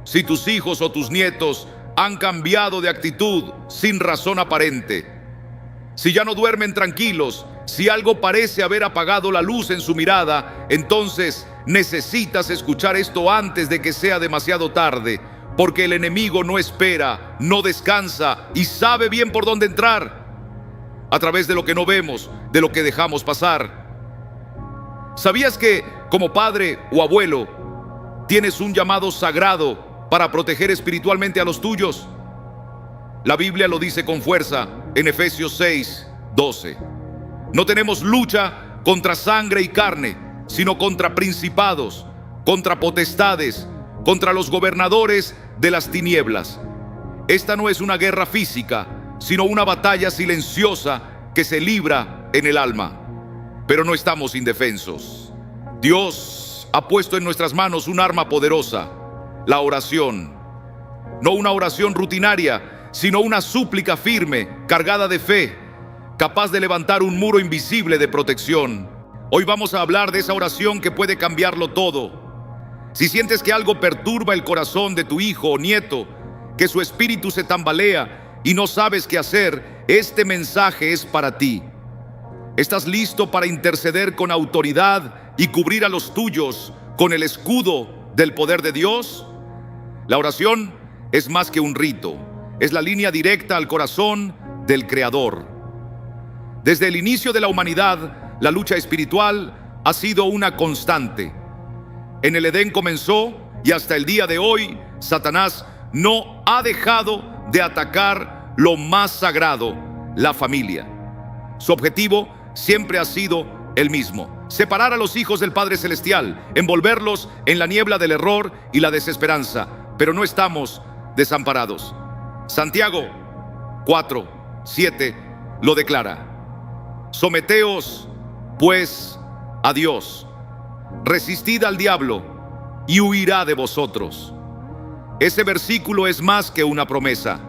si tus hijos o tus nietos han cambiado de actitud sin razón aparente, si ya no duermen tranquilos, si algo parece haber apagado la luz en su mirada, entonces necesitas escuchar esto antes de que sea demasiado tarde, porque el enemigo no espera, no descansa y sabe bien por dónde entrar, a través de lo que no vemos, de lo que dejamos pasar. ¿Sabías que, como padre o abuelo, tienes un llamado sagrado para proteger espiritualmente a los tuyos? La Biblia lo dice con fuerza en Efesios 6:12. No tenemos lucha contra sangre y carne, sino contra principados, contra potestades, contra los gobernadores de las tinieblas. Esta no es una guerra física, sino una batalla silenciosa que se libra en el alma. Pero no estamos indefensos. Dios ha puesto en nuestras manos un arma poderosa, la oración. No una oración rutinaria, sino una súplica firme, cargada de fe, capaz de levantar un muro invisible de protección. Hoy vamos a hablar de esa oración que puede cambiarlo todo. Si sientes que algo perturba el corazón de tu hijo o nieto, que su espíritu se tambalea y no sabes qué hacer, este mensaje es para ti. ¿Estás listo para interceder con autoridad y cubrir a los tuyos con el escudo del poder de Dios? La oración es más que un rito, es la línea directa al corazón del Creador. Desde el inicio de la humanidad, la lucha espiritual ha sido una constante. En el Edén comenzó y hasta el día de hoy, Satanás no ha dejado de atacar lo más sagrado, la familia. Su objetivo siempre ha sido el mismo: separar a los hijos del Padre Celestial, envolverlos en la niebla del error y la desesperanza. Pero no estamos desamparados. Santiago 4:7 lo declara: someteos pues a Dios, resistid al diablo y huirá de vosotros. Ese versículo es más que una promesa,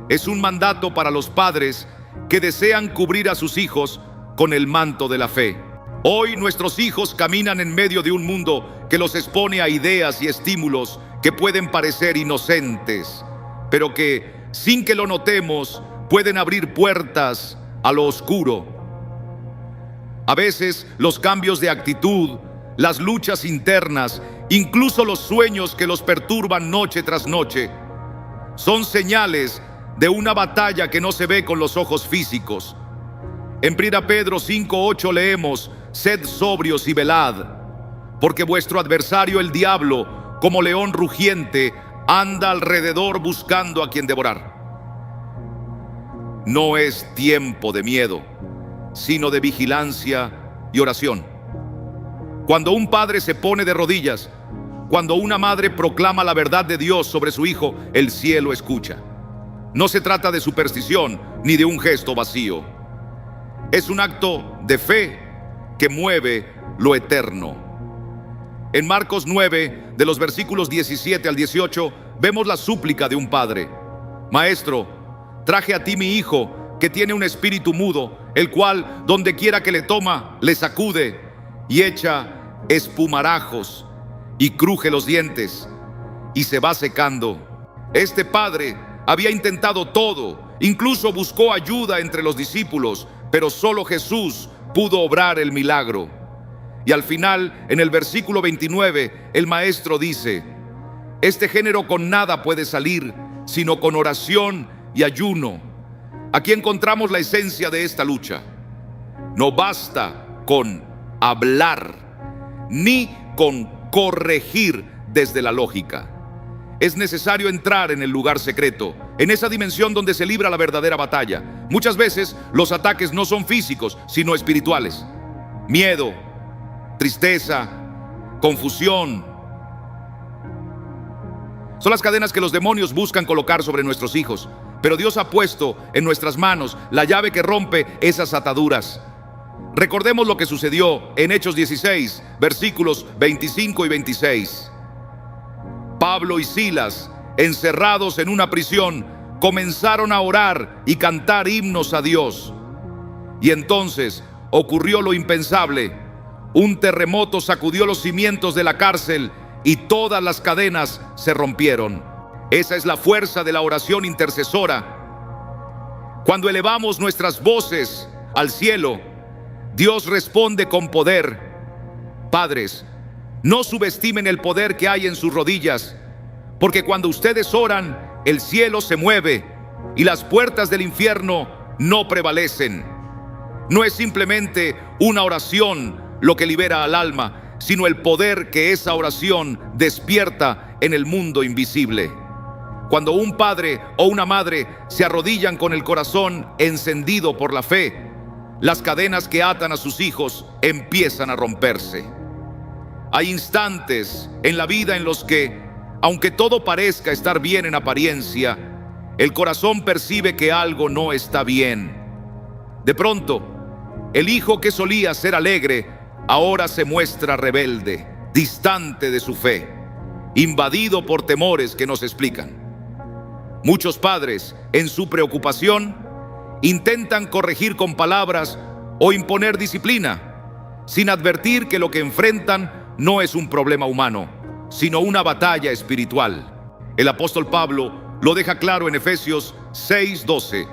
es un mandato para los padres que desean cubrir a sus hijos con el manto de la fe. Hoy nuestros hijos caminan en medio de un mundo que los expone a ideas y estímulos que pueden parecer inocentes, pero que, sin que lo notemos, pueden abrir puertas a lo oscuro. A veces los cambios de actitud, las luchas internas, incluso los sueños que los perturban noche tras noche, son señales de una batalla que no se ve con los ojos físicos. En 1 Pedro 5:8 leemos: sed sobrios y velad, porque vuestro adversario el diablo, como león rugiente, anda alrededor buscando a quien devorar. No es tiempo de miedo, sino de vigilancia y oración. Cuando un padre se pone de rodillas, cuando una madre proclama la verdad de Dios sobre su hijo, el cielo escucha. No se trata de superstición ni de un gesto vacío. Es un acto de fe que mueve lo eterno. En Marcos 9, de los versículos 17 al 18, vemos la súplica de un padre: Maestro, traje a ti mi hijo, que tiene un espíritu mudo, el cual, donde quiera que le toma, le sacude y echa espumarajos y cruje los dientes y se va secando. Este padre había intentado todo, incluso buscó ayuda entre los discípulos, pero solo Jesús pudo obrar el milagro. Y al final, en el versículo 29, el maestro dice: este género con nada puede salir, sino con oración y ayuno. Aquí encontramos la esencia de esta lucha. No basta con hablar, ni con corregir desde la lógica. Es necesario entrar en el lugar secreto, en esa dimensión donde se libra la verdadera batalla. Muchas veces los ataques no son físicos, sino espirituales. Miedo, tristeza, confusión. Son las cadenas que los demonios buscan colocar sobre nuestros hijos. Pero Dios ha puesto en nuestras manos la llave que rompe esas ataduras. Recordemos lo que sucedió en Hechos 16, versículos 25 y 26. Pablo y Silas, encerrados en una prisión, comenzaron a orar y cantar himnos a Dios. Y entonces ocurrió lo impensable. Un terremoto sacudió los cimientos de la cárcel y todas las cadenas se rompieron. Esa es la fuerza de la oración intercesora. Cuando elevamos nuestras voces al cielo, Dios responde con poder. Padres, no subestimen el poder que hay en sus rodillas, porque cuando ustedes oran, el cielo se mueve y las puertas del infierno no prevalecen. No es simplemente una oración lo que libera al alma, sino el poder que esa oración despierta en el mundo invisible. Cuando un padre o una madre se arrodillan con el corazón encendido por la fe, las cadenas que atan a sus hijos empiezan a romperse. Hay instantes en la vida en los que, aunque todo parezca estar bien en apariencia, el corazón percibe que algo no está bien. De pronto, el hijo que solía ser alegre, ahora se muestra rebelde, distante de su fe, invadido por temores que no se explican. Muchos padres, en su preocupación, intentan corregir con palabras o imponer disciplina, sin advertir que lo que enfrentan no es un problema humano, sino una batalla espiritual. El apóstol Pablo lo deja claro en Efesios 6:12,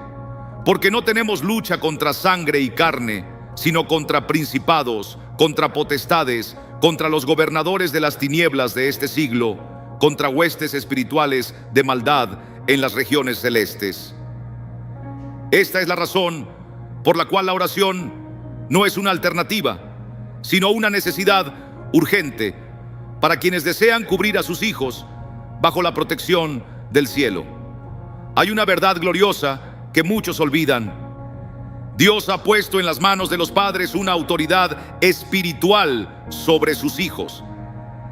porque no tenemos lucha contra sangre y carne, sino contra principados, contra potestades, contra los gobernadores de las tinieblas de este siglo, contra huestes espirituales de maldad en las regiones celestes. Esta es la razón por la cual la oración no es una alternativa, sino una necesidad urgente para quienes desean cubrir a sus hijos bajo la protección del cielo. Hay una verdad gloriosa que muchos olvidan. Dios ha puesto en las manos de los padres una autoridad espiritual sobre sus hijos.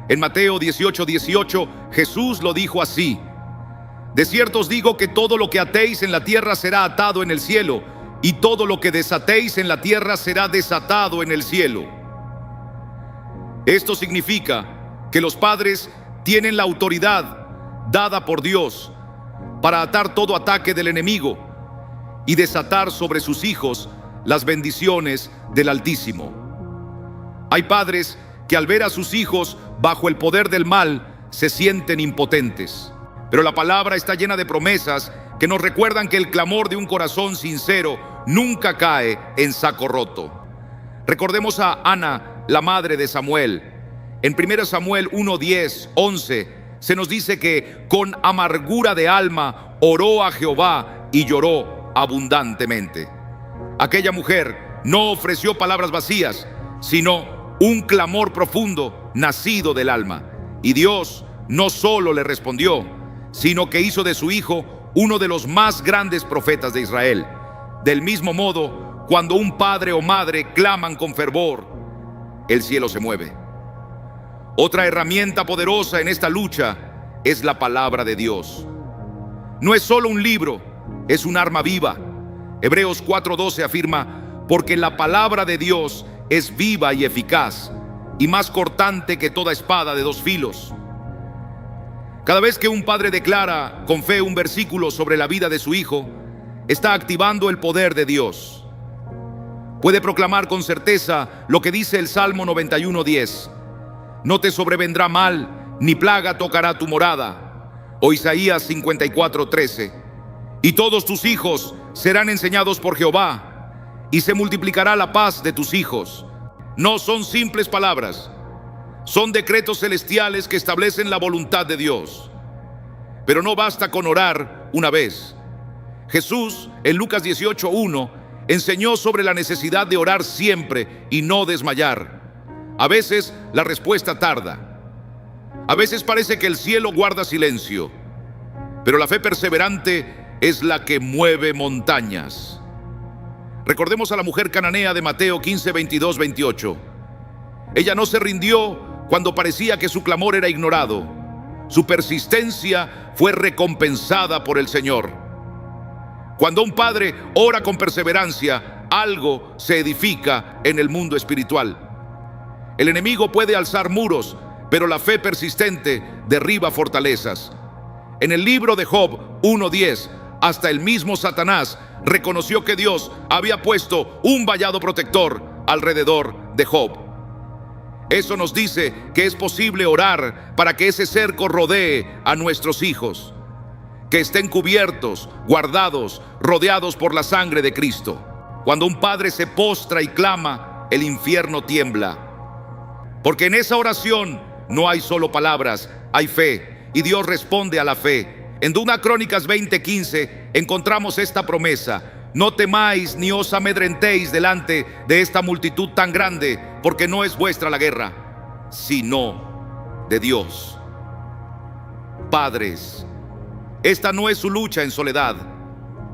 En Mateo 18:18, Jesús lo dijo así: de cierto os digo que todo lo que atéis en la tierra será atado en el cielo, y todo lo que desatéis en la tierra será desatado en el cielo. Esto significa que los padres tienen la autoridad dada por Dios para atar todo ataque del enemigo y desatar sobre sus hijos las bendiciones del Altísimo. Hay padres que al ver a sus hijos bajo el poder del mal se sienten impotentes. Pero la palabra está llena de promesas que nos recuerdan que el clamor de un corazón sincero nunca cae en saco roto. Recordemos a Ana, la madre de Samuel. En 1 Samuel 1:10-11 se nos dice que con amargura de alma oró a Jehová y lloró abundantemente. Aquella mujer no ofreció palabras vacías, sino un clamor profundo nacido del alma. Y Dios no solo le respondió, sino que hizo de su hijo uno de los más grandes profetas de Israel. Del mismo modo, cuando un padre o madre claman con fervor, el cielo se mueve. Otra herramienta poderosa en esta lucha es la palabra de Dios. No es solo un libro, es un arma viva. Hebreos 4:12 afirma: porque la palabra de Dios es viva y eficaz, y más cortante que toda espada de dos filos. Cada vez que un padre declara con fe un versículo sobre la vida de su hijo, está activando el poder de Dios. Puede proclamar con certeza lo que dice el Salmo 91:10: no te sobrevendrá mal, ni plaga tocará tu morada. O Isaías 54:13: y todos tus hijos serán enseñados por Jehová, y se multiplicará la paz de tus hijos. No son simples palabras, son decretos celestiales que establecen la voluntad de Dios. Pero no basta con orar una vez. Jesús, en Lucas 18:1, enseñó sobre la necesidad de orar siempre y no desmayar. A veces la respuesta tarda. A veces parece que el cielo guarda silencio. Pero la fe perseverante es la que mueve montañas. Recordemos a la mujer cananea de Mateo 15:22-28. Ella no se rindió cuando parecía que su clamor era ignorado. Su persistencia fue recompensada por el Señor. Cuando un padre ora con perseverancia, algo se edifica en el mundo espiritual. El enemigo puede alzar muros, pero la fe persistente derriba fortalezas. En el libro de Job 1:10, hasta el mismo Satanás reconoció que Dios había puesto un vallado protector alrededor de Job. Eso nos dice que es posible orar para que ese cerco rodee a nuestros hijos, que estén cubiertos, guardados, rodeados por la sangre de Cristo. Cuando un padre se postra y clama, el infierno tiembla. Porque en esa oración no hay solo palabras, hay fe, y Dios responde a la fe. En 2 Crónicas 20:15 encontramos esta promesa: no temáis ni os amedrentéis delante de esta multitud tan grande, porque no es vuestra la guerra, sino de Dios. Padres, esta no es su lucha en soledad.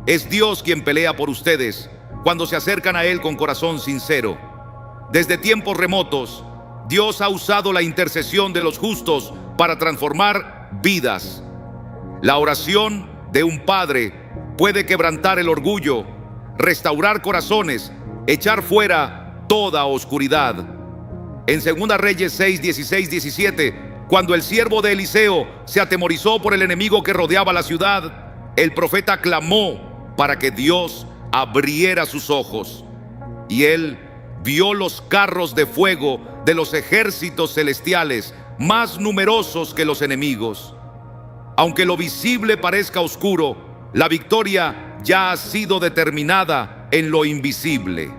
Es Dios quien pelea por ustedes cuando se acercan a Él con corazón sincero. Desde tiempos remotos, Dios ha usado la intercesión de los justos para transformar vidas. La oración de un padre puede quebrantar el orgullo, restaurar corazones, echar fuera toda oscuridad. En 2 Reyes 6, 16, 17, cuando el siervo de Eliseo se atemorizó por el enemigo que rodeaba la ciudad, el profeta clamó para que Dios abriera sus ojos, y él vio los carros de fuego de los ejércitos celestiales, más numerosos que los enemigos. Aunque lo visible parezca oscuro, la victoria ya ha sido determinada en lo invisible.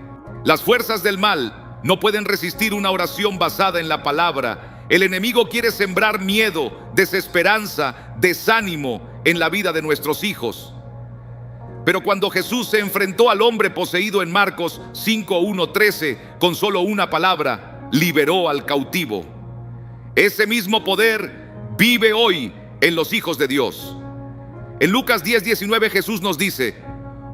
Las fuerzas del mal no pueden resistir una oración basada en la palabra. El enemigo quiere sembrar miedo, desesperanza, desánimo en la vida de nuestros hijos. Pero cuando Jesús se enfrentó al hombre poseído en Marcos 5:1-13, con solo una palabra, liberó al cautivo. Ese mismo poder vive hoy en los hijos de Dios. En Lucas 10:19 Jesús nos dice: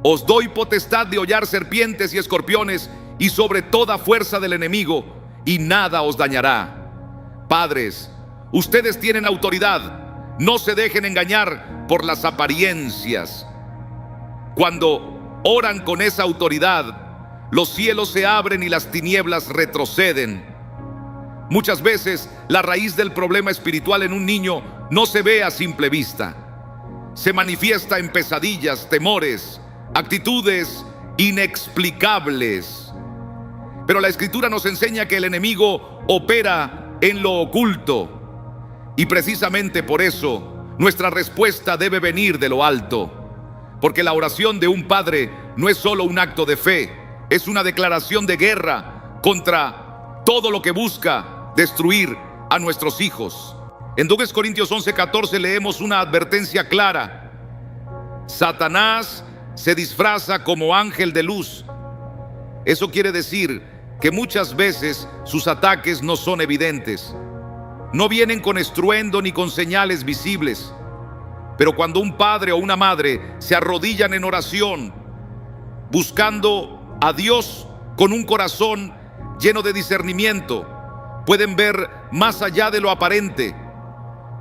os doy potestad de hollar serpientes y escorpiones y sobre toda fuerza del enemigo, y nada os dañará. Padres, ustedes tienen autoridad. No se dejen engañar por las apariencias. Cuando oran con esa autoridad, los cielos se abren y las tinieblas retroceden. Muchas veces la raíz del problema espiritual en un niño no se ve a simple vista. Se manifiesta en pesadillas, temores, actitudes inexplicables. Pero la Escritura nos enseña que el enemigo opera en lo oculto, y precisamente por eso nuestra respuesta debe venir de lo alto, porque la oración de un padre no es solo un acto de fe, es una declaración de guerra contra todo lo que busca destruir a nuestros hijos. En 2 Corintios 11:14 leemos una advertencia clara: Satanás se disfraza como ángel de luz. Eso quiere decir que muchas veces sus ataques no son evidentes, no vienen con estruendo ni con señales visibles. Pero cuando un padre o una madre se arrodillan en oración, buscando a Dios con un corazón lleno de discernimiento, pueden ver más allá de lo aparente,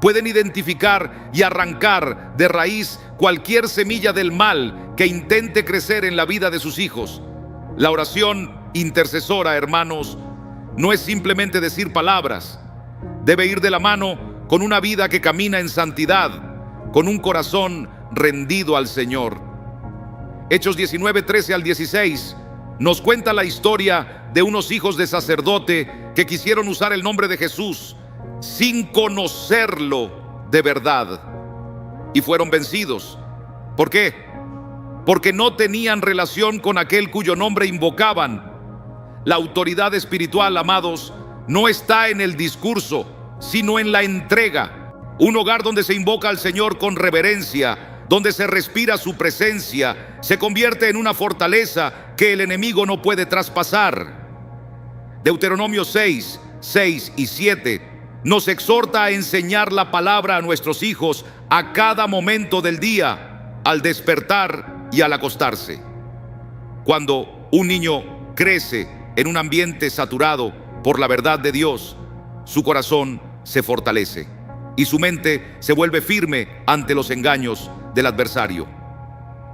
pueden identificar y arrancar de raíz cualquier semilla del mal que intente crecer en la vida de sus hijos. La oración intercesora, hermanos, no es simplemente decir palabras. Debe ir de la mano con una vida que camina en santidad, con un corazón rendido al Señor. Hechos 19:13-16 nos cuenta la historia de unos hijos de sacerdote que quisieron usar el nombre de Jesús sin conocerlo de verdad, y fueron vencidos. ¿Por qué? Porque no tenían relación con aquel cuyo nombre invocaban. La autoridad espiritual, amados, no está en el discurso, sino en la entrega. Un hogar donde se invoca al Señor con reverencia, donde se respira su presencia, se convierte en una fortaleza que el enemigo no puede traspasar. Deuteronomio 6:6-7 nos exhorta a enseñar la palabra a nuestros hijos a cada momento del día, al despertar y al acostarse. Cuando un niño crece en un ambiente saturado por la verdad de Dios, su corazón se fortalece y su mente se vuelve firme ante los engaños del adversario.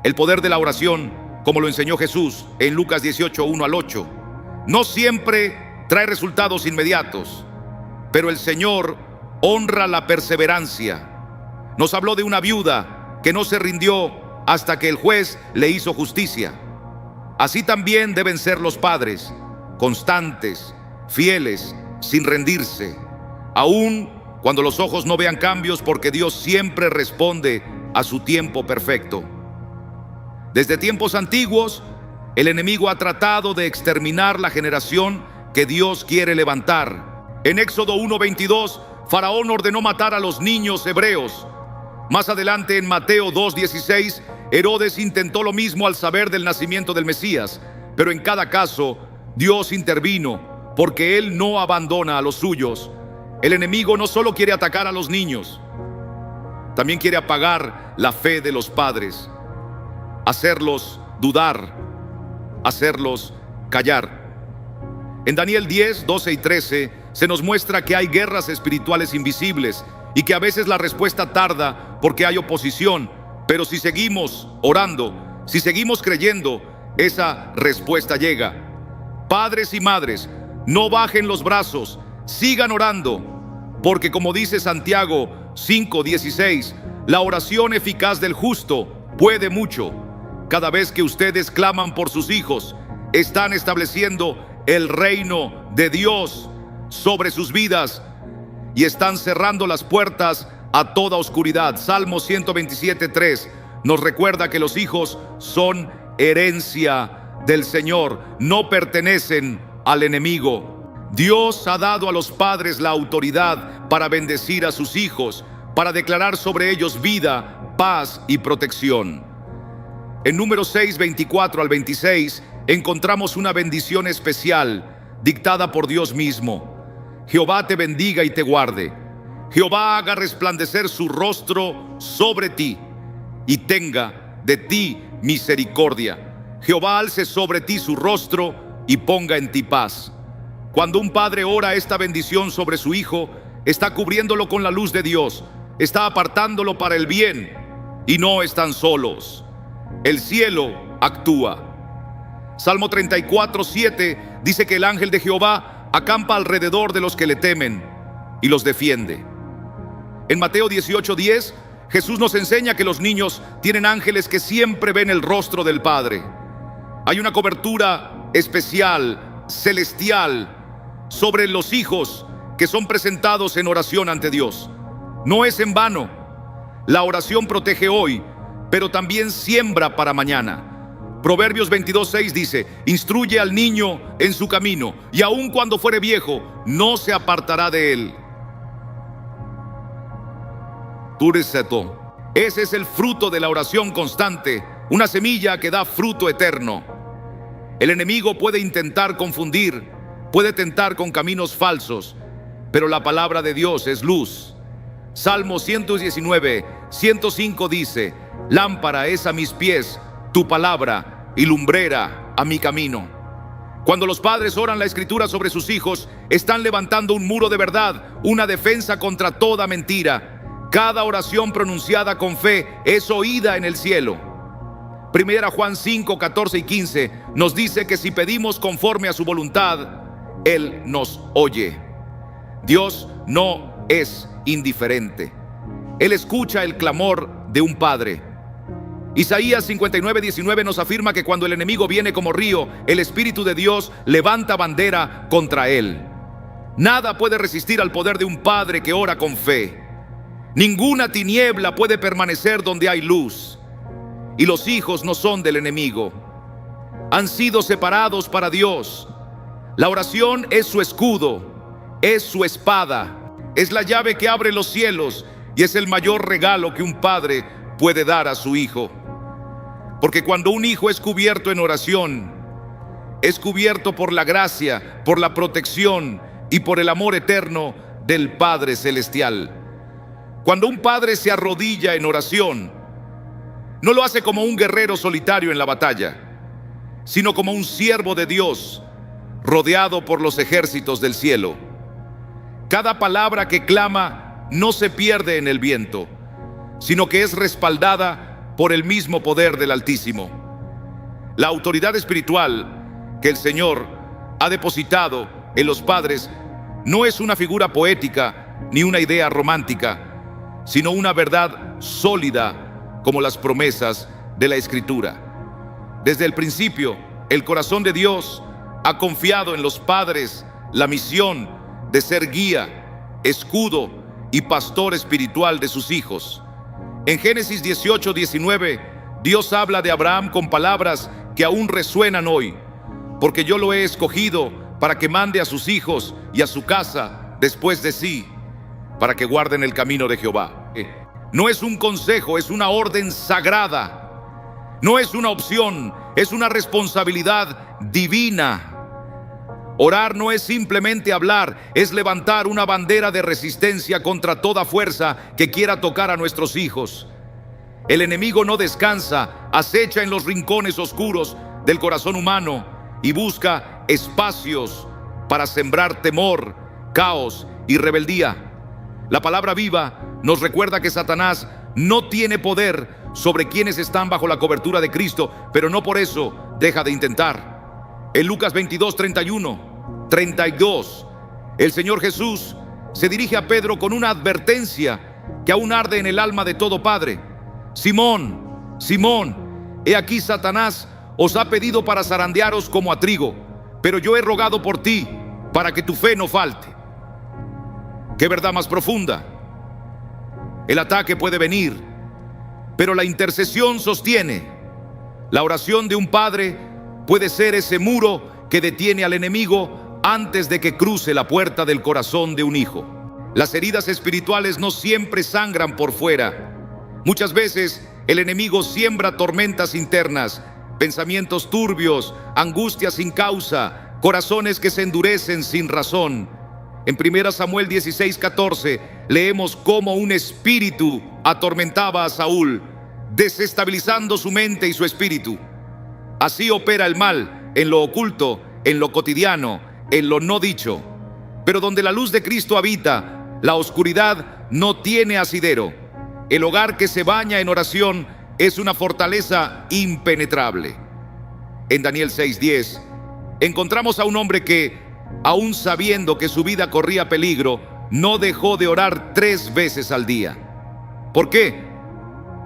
El poder de la oración, como lo enseñó Jesús en Lucas 18:1-8, no siempre trae resultados inmediatos, pero el Señor honra la perseverancia. Nos habló de una viuda que no se rindió hasta que el juez le hizo justicia. Así también deben ser los padres, constantes, fieles, sin rendirse, aun cuando los ojos no vean cambios, porque Dios siempre responde a su tiempo perfecto. Desde tiempos antiguos, el enemigo ha tratado de exterminar la generación que Dios quiere levantar. En Éxodo 1:22, Faraón ordenó matar a los niños hebreos. Más adelante, en Mateo 2:16, Herodes intentó lo mismo al saber del nacimiento del Mesías, pero en cada caso, Dios intervino, porque Él no abandona a los suyos. El enemigo no solo quiere atacar a los niños, también quiere apagar la fe de los padres, hacerlos dudar, hacerlos callar. En Daniel 10, 12 y 13 se nos muestra que hay guerras espirituales invisibles y que a veces la respuesta tarda porque hay oposición, pero si seguimos orando, si seguimos creyendo, esa respuesta llega. Padres y madres, no bajen los brazos, sigan orando, porque como dice Santiago 5:16, la oración eficaz del justo puede mucho. Cada vez que ustedes claman por sus hijos, están estableciendo el reino de Dios sobre sus vidas y están cerrando las puertas a toda oscuridad. Salmo 127:3 nos recuerda que los hijos son herencia del Señor, no pertenecen al enemigo. Dios ha dado a los padres la autoridad para bendecir a sus hijos, para declarar sobre ellos vida, paz y protección. En Números 6, 24 al 26, encontramos una bendición especial dictada por Dios mismo. Jehová te bendiga y te guarde. Jehová haga resplandecer su rostro sobre ti y tenga de ti misericordia. Jehová alce sobre ti su rostro y ponga en ti paz. Cuando un padre ora esta bendición sobre su hijo, está cubriéndolo con la luz de Dios, está apartándolo para el bien, y no están solos. El cielo actúa. Salmo 34:7 dice que el ángel de Jehová acampa alrededor de los que le temen y los defiende. En Mateo 18:10, Jesús nos enseña que los niños tienen ángeles que siempre ven el rostro del Padre. Hay una cobertura especial, celestial, sobre los hijos que son presentados en oración ante Dios. No es en vano. La oración protege hoy, pero también siembra para mañana. Proverbios 22:6 dice: instruye al niño en su camino, y aun cuando fuere viejo, no se apartará de él. Ese es el fruto de la oración constante, una semilla que da fruto eterno. El enemigo puede intentar confundir, puede tentar con caminos falsos, pero la palabra de Dios es luz. Salmo 119, 105 dice: lámpara es a mis pies tu palabra y lumbrera a mi camino. Cuando los padres oran la escritura sobre sus hijos, están levantando un muro de verdad, una defensa contra toda mentira. Cada oración pronunciada con fe es oída en el cielo. Primera Juan 5, 14 y 15 nos dice que si pedimos conforme a su voluntad, Él nos oye. Dios no es indiferente. Él escucha el clamor de un padre. Isaías 59:19 nos afirma que cuando el enemigo viene como río, el Espíritu de Dios levanta bandera contra él. Nada puede resistir al poder de un padre que ora con fe. Ninguna tiniebla puede permanecer donde hay luz. Y los hijos no son del enemigo. Han sido separados para Dios. La oración es su escudo, es su espada, es la llave que abre los cielos y es el mayor regalo que un padre puede dar a su hijo. Porque cuando un hijo es cubierto en oración, es cubierto por la gracia, por la protección y por el amor eterno del Padre Celestial. Cuando un padre se arrodilla en oración, no lo hace como un guerrero solitario en la batalla, sino como un siervo de Dios, rodeado por los ejércitos del cielo. Cada palabra que clama no se pierde en el viento, sino que es respaldada por el mismo poder del Altísimo. La autoridad espiritual que el Señor ha depositado en los padres no es una figura poética ni una idea romántica, sino una verdad sólida como las promesas de la Escritura. Desde el principio, el corazón de Dios ha confiado en los padres la misión de ser guía, escudo y pastor espiritual de sus hijos. En Génesis 18:19, Dios habla de Abraham con palabras que aún resuenan hoy: porque yo lo he escogido para que mande a sus hijos y a su casa después de sí, para que guarden el camino de Jehová. No es un consejo, es una orden sagrada. No es una opción, es una responsabilidad divina. Orar no es simplemente hablar, es levantar una bandera de resistencia contra toda fuerza que quiera tocar a nuestros hijos. El enemigo no descansa, acecha en los rincones oscuros del corazón humano y busca espacios para sembrar temor, caos y rebeldía. La palabra viva nos recuerda que Satanás no tiene poder sobre quienes están bajo la cobertura de Cristo, pero no por eso deja de intentar. En Lucas 22:31-32, el Señor Jesús se dirige a Pedro con una advertencia que aún arde en el alma de todo padre: Simón, Simón, he aquí Satanás os ha pedido para zarandearos como a trigo, pero yo he rogado por ti para que tu fe no falte. ¿Qué verdad más profunda? El ataque puede venir, pero la intercesión sostiene. La oración de un padre puede ser ese muro que detiene al enemigo antes de que cruce la puerta del corazón de un hijo. Las heridas espirituales no siempre sangran por fuera. Muchas veces el enemigo siembra tormentas internas, pensamientos turbios, angustias sin causa, corazones que se endurecen sin razón. En 1 Samuel 16:14 leemos cómo un espíritu atormentaba a Saúl, desestabilizando su mente y su espíritu. Así opera el mal, en lo oculto, en lo cotidiano, en lo no dicho. Pero donde la luz de Cristo habita, la oscuridad no tiene asidero. El hogar que se baña en oración es una fortaleza impenetrable. En Daniel 6:10 encontramos a un hombre que, aún sabiendo que su vida corría peligro, no dejó de orar 3 veces al día. ¿Por qué?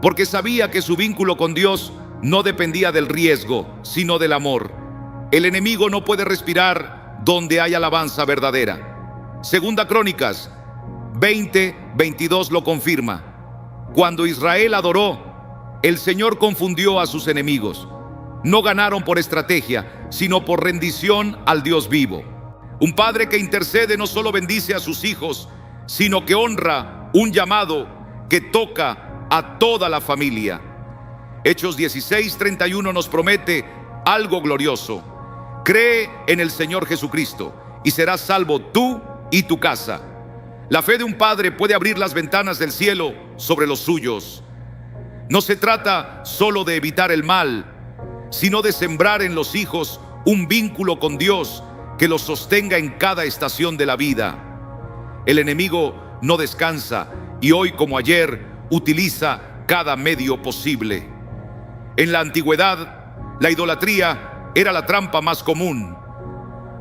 Porque sabía que su vínculo con Dios no dependía del riesgo, sino del amor. El enemigo no puede respirar donde hay alabanza verdadera. Segunda Crónicas 20:22 lo confirma. Cuando Israel adoró, el Señor confundió a sus enemigos. No ganaron por estrategia, sino por rendición al Dios vivo. Un padre que intercede no solo bendice a sus hijos, sino que honra un llamado que toca a toda la familia. Hechos 16:31 nos promete algo glorioso: cree en el Señor Jesucristo y serás salvo tú y tu casa. La fe de un padre puede abrir las ventanas del cielo sobre los suyos. No se trata solo de evitar el mal, sino de sembrar en los hijos un vínculo con Dios que los sostenga en cada estación de la vida. El enemigo no descansa y hoy como ayer utiliza cada medio posible. En la antigüedad, la idolatría era la trampa más común.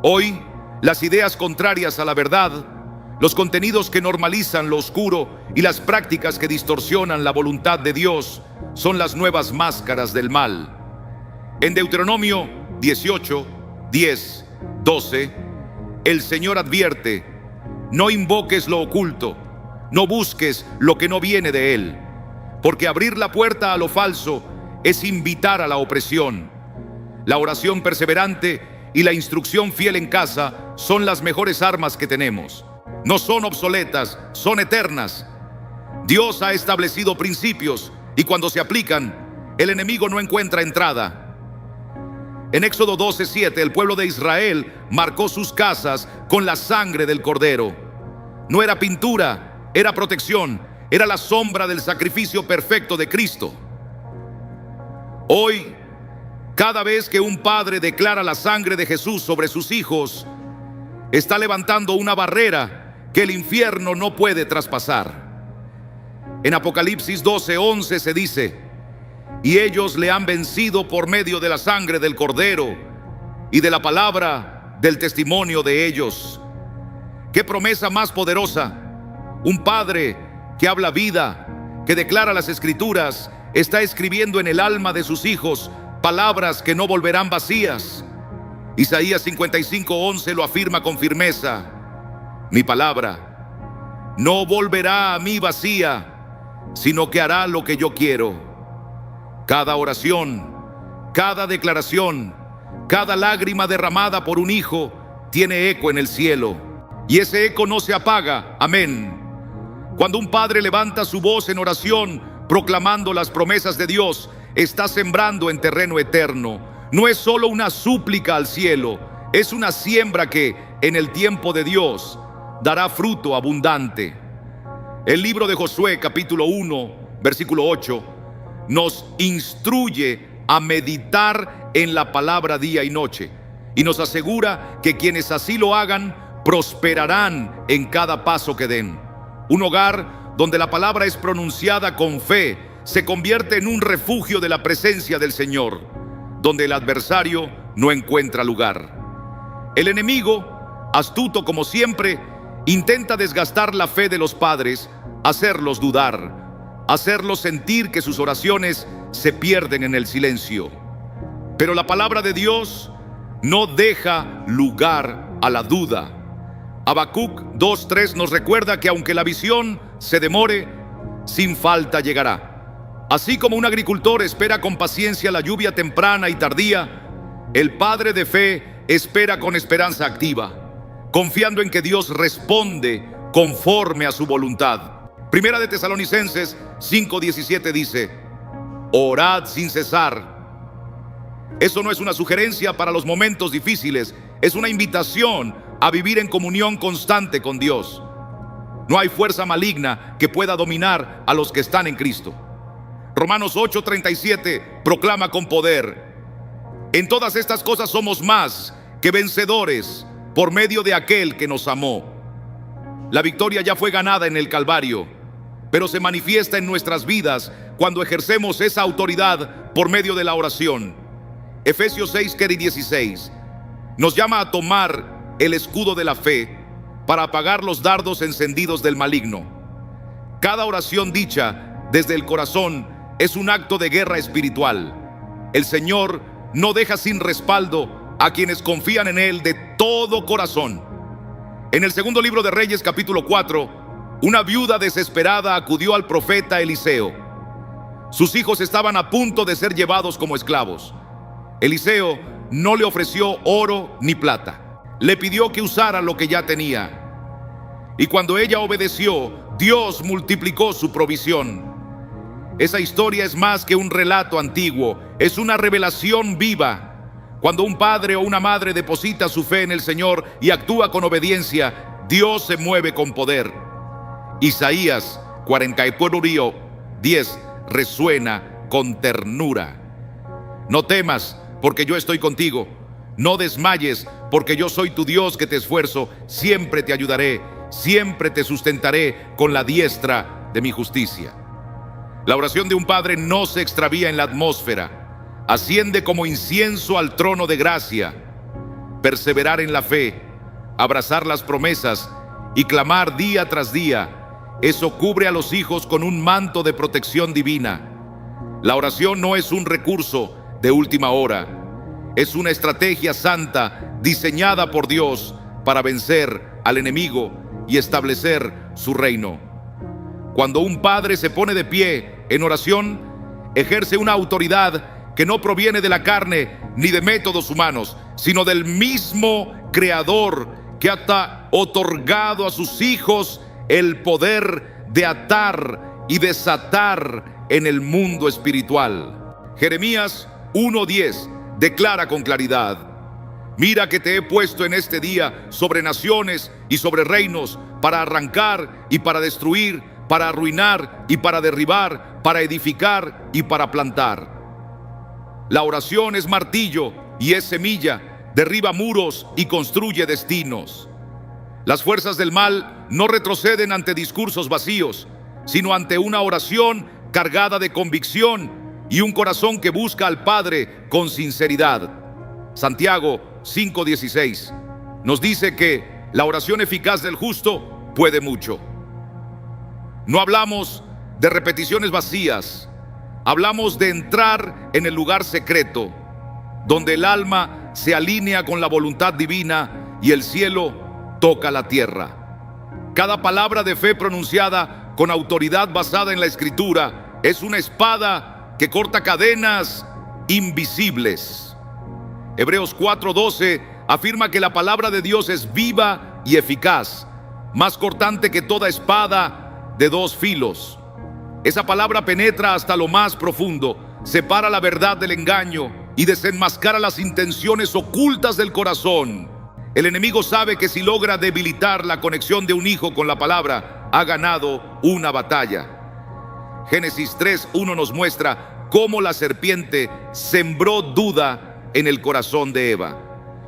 Hoy, las ideas contrarias a la verdad, los contenidos que normalizan lo oscuro y las prácticas que distorsionan la voluntad de Dios son las nuevas máscaras del mal. En Deuteronomio 18:10-12, el Señor advierte: no invoques lo oculto, no busques lo que no viene de Él, porque abrir la puerta a lo falso es invitar a la opresión. La oración perseverante y la instrucción fiel en casa son las mejores armas que tenemos. No son obsoletas, son eternas. Dios ha establecido principios y cuando se aplican, el enemigo no encuentra entrada. En Éxodo 12:7, el pueblo de Israel marcó sus casas con la sangre del cordero. No era pintura, era protección, era la sombra del sacrificio perfecto de Cristo. Hoy, cada vez que un padre declara la sangre de Jesús sobre sus hijos, está levantando una barrera que el infierno no puede traspasar. En Apocalipsis 12:11 se dice: y ellos le han vencido por medio de la sangre del Cordero y de la palabra del testimonio de ellos. ¡Qué promesa más poderosa! Un padre que habla vida, que declara las Escrituras, está escribiendo en el alma de sus hijos palabras que no volverán vacías. Isaías 55:11 lo afirma con firmeza: Mi palabra no volverá a mí vacía, sino que hará lo que yo quiero. Cada oración, cada declaración, cada lágrima derramada por un hijo tiene eco en el cielo, y ese eco no se apaga. Amén. Cuando un padre levanta su voz en oración, proclamando las promesas de Dios, está sembrando en terreno eterno. No es solo una súplica al cielo, es una siembra que, en el tiempo de Dios, dará fruto abundante. El libro de Josué, capítulo 1, versículo 8, nos instruye a meditar en la palabra día y noche, y nos asegura que quienes así lo hagan prosperarán en cada paso que den. Un hogar donde la palabra es pronunciada con fe se convierte en un refugio de la presencia del Señor, donde el adversario no encuentra lugar. El enemigo, astuto como siempre, intenta desgastar la fe de los padres, hacerlos dudar, hacerlos sentir que sus oraciones se pierden en el silencio. Pero la palabra de Dios no deja lugar a la duda. Habacuc 2:3 nos recuerda que aunque la visión se demore, sin falta llegará. Así como un agricultor espera con paciencia la lluvia temprana y tardía, el padre de fe espera con esperanza activa, confiando en que Dios responde conforme a su voluntad. Primera de Tesalonicenses 5:17 dice: orad sin cesar. Eso no es una sugerencia para los momentos difíciles, es una invitación a vivir en comunión constante con Dios. No hay fuerza maligna que pueda dominar a los que están en Cristo. Romanos 8:37 proclama con poder: en todas estas cosas somos más que vencedores por medio de aquel que nos amó. La victoria ya fue ganada en el Calvario, pero se manifiesta en nuestras vidas cuando ejercemos esa autoridad por medio de la oración. Efesios 6:16 nos llama a tomar el escudo de la fe para apagar los dardos encendidos del maligno. Cada oración dicha desde el corazón es un acto de guerra espiritual. El Señor no deja sin respaldo a quienes confían en Él de todo corazón. En el segundo libro de Reyes, capítulo 4, una viuda desesperada acudió al profeta Eliseo. Sus hijos estaban a punto de ser llevados como esclavos. Eliseo no le ofreció oro ni plata. Le pidió que usara lo que ya tenía. Y cuando ella obedeció, Dios multiplicó su provisión. Esa historia es más que un relato antiguo, es una revelación viva. Cuando un padre o una madre deposita su fe en el Señor y actúa con obediencia, Dios se mueve con poder. Isaías 44:10 resuena con ternura. No temas, porque yo estoy contigo. No desmayes, porque yo soy tu Dios que te esfuerzo. Siempre te ayudaré, siempre te sustentaré con la diestra de mi justicia. La oración de un padre no se extravía en la atmósfera. Asciende como incienso al trono de gracia. Perseverar en la fe, abrazar las promesas y clamar día tras día, eso cubre a los hijos con un manto de protección divina. La oración no es un recurso de última hora. Es una estrategia santa diseñada por Dios para vencer al enemigo y establecer su reino. Cuando un padre se pone de pie en oración, ejerce una autoridad que no proviene de la carne ni de métodos humanos, sino del mismo Creador que ha otorgado a sus hijos el poder de atar y desatar en el mundo espiritual. Jeremías 1:10 declara con claridad: mira que te he puesto en este día sobre naciones y sobre reinos, para arrancar y para destruir, para arruinar y para derribar, para edificar y para plantar. La oración es martillo y es semilla, derriba muros y construye destinos. Las fuerzas del mal no retroceden ante discursos vacíos, sino ante una oración cargada de convicción y un corazón que busca al Padre con sinceridad. Santiago 5:16 nos dice que la oración eficaz del justo puede mucho. No hablamos de repeticiones vacías, hablamos de entrar en el lugar secreto, donde el alma se alinea con la voluntad divina y el cielo toca la tierra. Cada palabra de fe pronunciada con autoridad basada en la Escritura es una espada que corta cadenas invisibles. Hebreos 4:12 afirma que la palabra de Dios es viva y eficaz, más cortante que toda espada de dos filos. Esa palabra penetra hasta lo más profundo, separa la verdad del engaño y desenmascara las intenciones ocultas del corazón. El enemigo sabe que si logra debilitar la conexión de un hijo con la palabra, ha ganado una batalla. Génesis 3:1 nos muestra cómo la serpiente sembró duda en el corazón de Eva.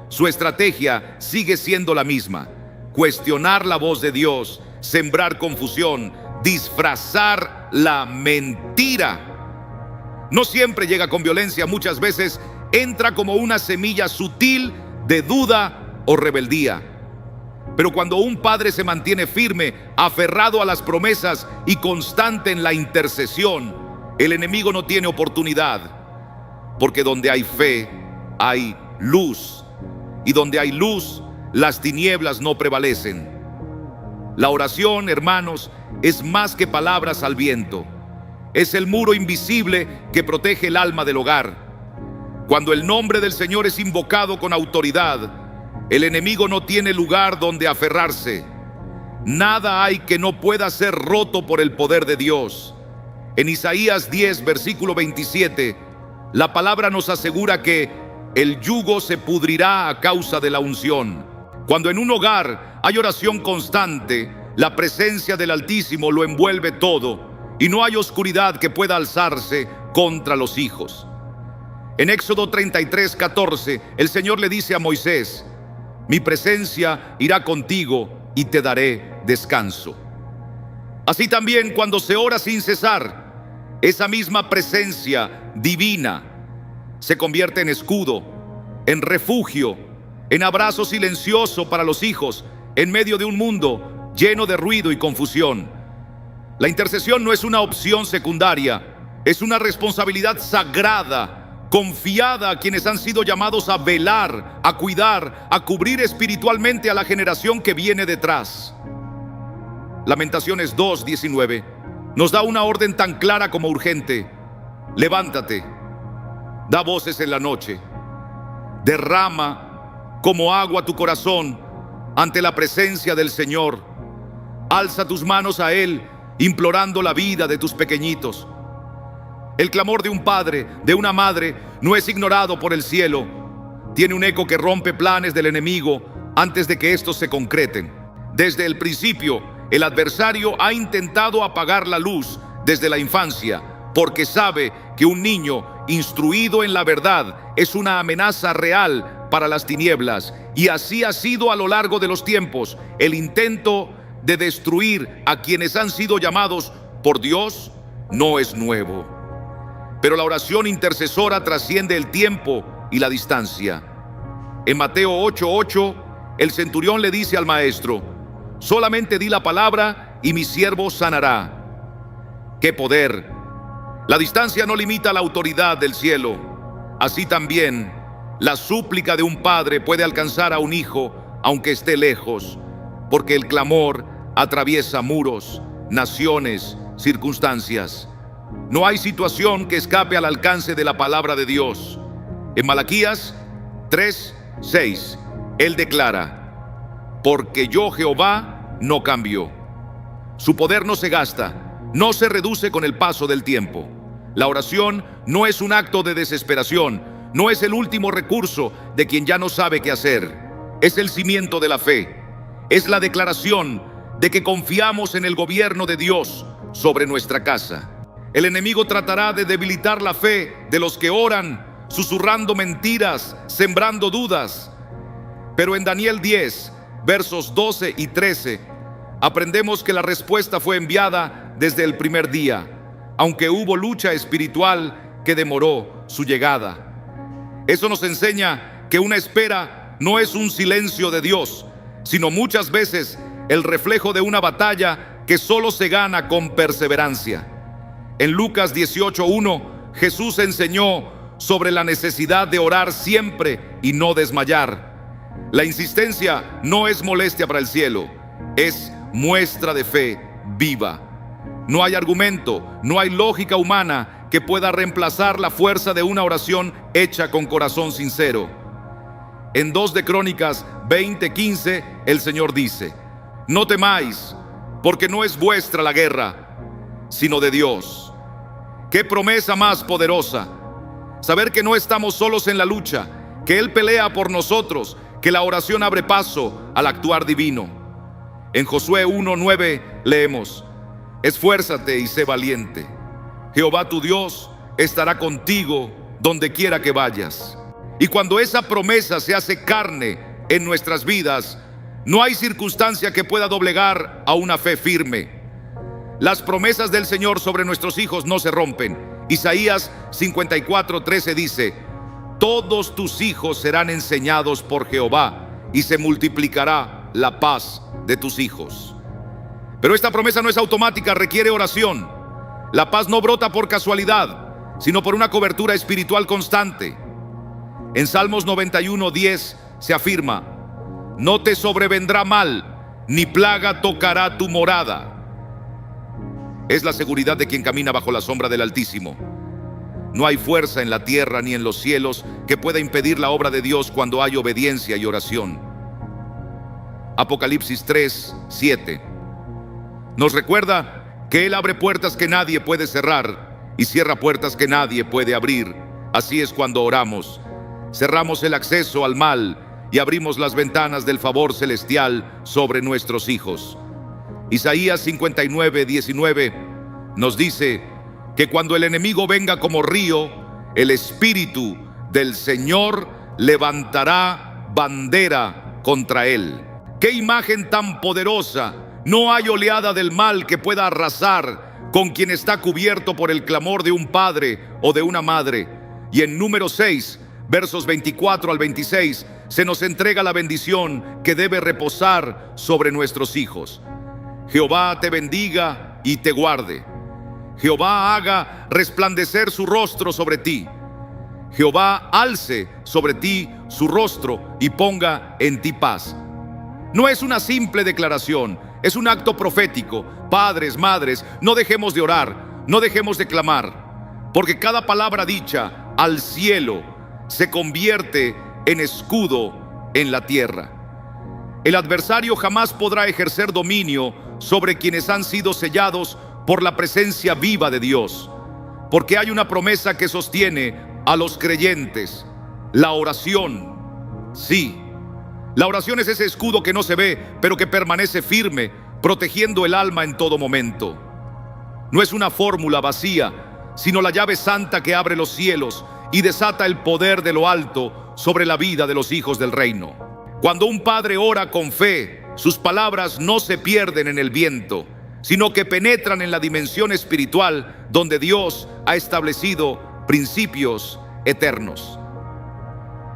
Su estrategia sigue siendo la misma: cuestionar la voz de Dios, sembrar confusión, disfrazar la mentira. No siempre llega con violencia, muchas veces entra como una semilla sutil de duda o rebeldía. Pero cuando un padre se mantiene firme, aferrado a las promesas y constante en la intercesión, el enemigo no tiene oportunidad, porque donde hay fe, hay luz, y donde hay luz, las tinieblas no prevalecen. La oración, hermanos, es más que palabras al viento. Es el muro invisible que protege el alma del hogar. Cuando el nombre del Señor es invocado con autoridad, el enemigo no tiene lugar donde aferrarse. Nada hay que no pueda ser roto por el poder de Dios. En Isaías 10, versículo 27, la palabra nos asegura que el yugo se pudrirá a causa de la unción. Cuando en un hogar hay oración constante, la presencia del Altísimo lo envuelve todo y no hay oscuridad que pueda alzarse contra los hijos. En Éxodo 33:14, el Señor le dice a Moisés: mi presencia irá contigo y te daré descanso. Así también, cuando se ora sin cesar, esa misma presencia divina se convierte en escudo, en refugio, en abrazo silencioso para los hijos en medio de un mundo lleno de ruido y confusión. La intercesión no es una opción secundaria, es una responsabilidad sagrada, confiada a quienes han sido llamados a velar, a cuidar, a cubrir espiritualmente a la generación que viene detrás. Lamentaciones 2:19 nos da una orden tan clara como urgente: levántate, da voces en la noche, derrama como agua tu corazón ante la presencia del Señor, alza tus manos a Él, implorando la vida de tus pequeñitos. El clamor de un padre, de una madre, no es ignorado por el cielo. Tiene un eco que rompe planes del enemigo antes de que estos se concreten. Desde el principio, el adversario ha intentado apagar la luz desde la infancia, porque sabe que un niño instruido en la verdad es una amenaza real para las tinieblas, y así ha sido a lo largo de los tiempos. El intento de destruir a quienes han sido llamados por Dios no es nuevo. Pero la oración intercesora trasciende el tiempo y la distancia. En Mateo 8:8, el centurión le dice al maestro: solamente di la palabra y mi siervo sanará. ¡Qué poder! La distancia no limita la autoridad del cielo. Así también, la súplica de un padre puede alcanzar a un hijo aunque esté lejos, porque el clamor atraviesa muros, naciones, circunstancias. No hay situación que escape al alcance de la palabra de Dios. En Malaquías 3:6, Él declara: porque yo, Jehová, no cambio. Su poder no se gasta, no se reduce con el paso del tiempo. La oración no es un acto de desesperación, no es el último recurso de quien ya no sabe qué hacer. Es el cimiento de la fe. Es la declaración de que confiamos en el gobierno de Dios sobre nuestra casa. El enemigo tratará de debilitar la fe de los que oran, susurrando mentiras, sembrando dudas. Pero en Daniel 10, versos 12 y 13, aprendemos que la respuesta fue enviada desde el primer día, aunque hubo lucha espiritual que demoró su llegada. Eso nos enseña que una espera no es un silencio de Dios, sino muchas veces el reflejo de una batalla que solo se gana con perseverancia. En Lucas 18:1, Jesús enseñó sobre la necesidad de orar siempre y no desmayar. La insistencia no es molestia para el cielo, es muestra de fe viva. No hay argumento, no hay lógica humana que pueda reemplazar la fuerza de una oración hecha con corazón sincero. En 2 de Crónicas 20:15, el Señor dice: no temáis, porque no es vuestra la guerra, sino de Dios. ¡Qué promesa más poderosa! Saber que no estamos solos en la lucha, que Él pelea por nosotros, que la oración abre paso al actuar divino. En Josué 1:9 leemos: esfuérzate y sé valiente. Jehová tu Dios estará contigo donde quiera que vayas. Y cuando esa promesa se hace carne en nuestras vidas, no hay circunstancia que pueda doblegar a una fe firme. Las promesas del Señor sobre nuestros hijos no se rompen. Isaías 54:13 dice: todos tus hijos serán enseñados por Jehová, y se multiplicará la paz de tus hijos. Pero esta promesa no es automática, requiere oración. La paz no brota por casualidad, sino por una cobertura espiritual constante. En Salmos 91:10 se afirma: no te sobrevendrá mal, ni plaga tocará tu morada. Es la seguridad de quien camina bajo la sombra del Altísimo. No hay fuerza en la tierra ni en los cielos que pueda impedir la obra de Dios cuando hay obediencia y oración. Apocalipsis 3:7 nos recuerda que Él abre puertas que nadie puede cerrar y cierra puertas que nadie puede abrir. Así es cuando oramos. Cerramos el acceso al mal y abrimos las ventanas del favor celestial sobre nuestros hijos. Isaías 59:19 nos dice que cuando el enemigo venga como río, el Espíritu del Señor levantará bandera contra él. ¡Qué imagen tan poderosa! No hay oleada del mal que pueda arrasar con quien está cubierto por el clamor de un padre o de una madre. Y en Números 6, versos 24 al 26, se nos entrega la bendición que debe reposar sobre nuestros hijos. Jehová te bendiga y te guarde. Jehová haga resplandecer su rostro sobre ti. Jehová alce sobre ti su rostro y ponga en ti paz. No es una simple declaración, es un acto profético. Padres, madres, no dejemos de orar, no dejemos de clamar, porque cada palabra dicha al cielo se convierte en escudo en la tierra. El adversario jamás podrá ejercer dominio sobre quienes han sido sellados por la presencia viva de Dios, porque hay una promesa que sostiene a los creyentes: la oración. Sí, la oración es ese escudo que no se ve, pero que permanece firme, protegiendo el alma en todo momento. No es una fórmula vacía, sino la llave santa que abre los cielos y desata el poder de lo alto sobre la vida de los hijos del reino. Cuando un padre ora con fe, sus palabras no se pierden en el viento, sino que penetran en la dimensión espiritual donde Dios ha establecido principios eternos.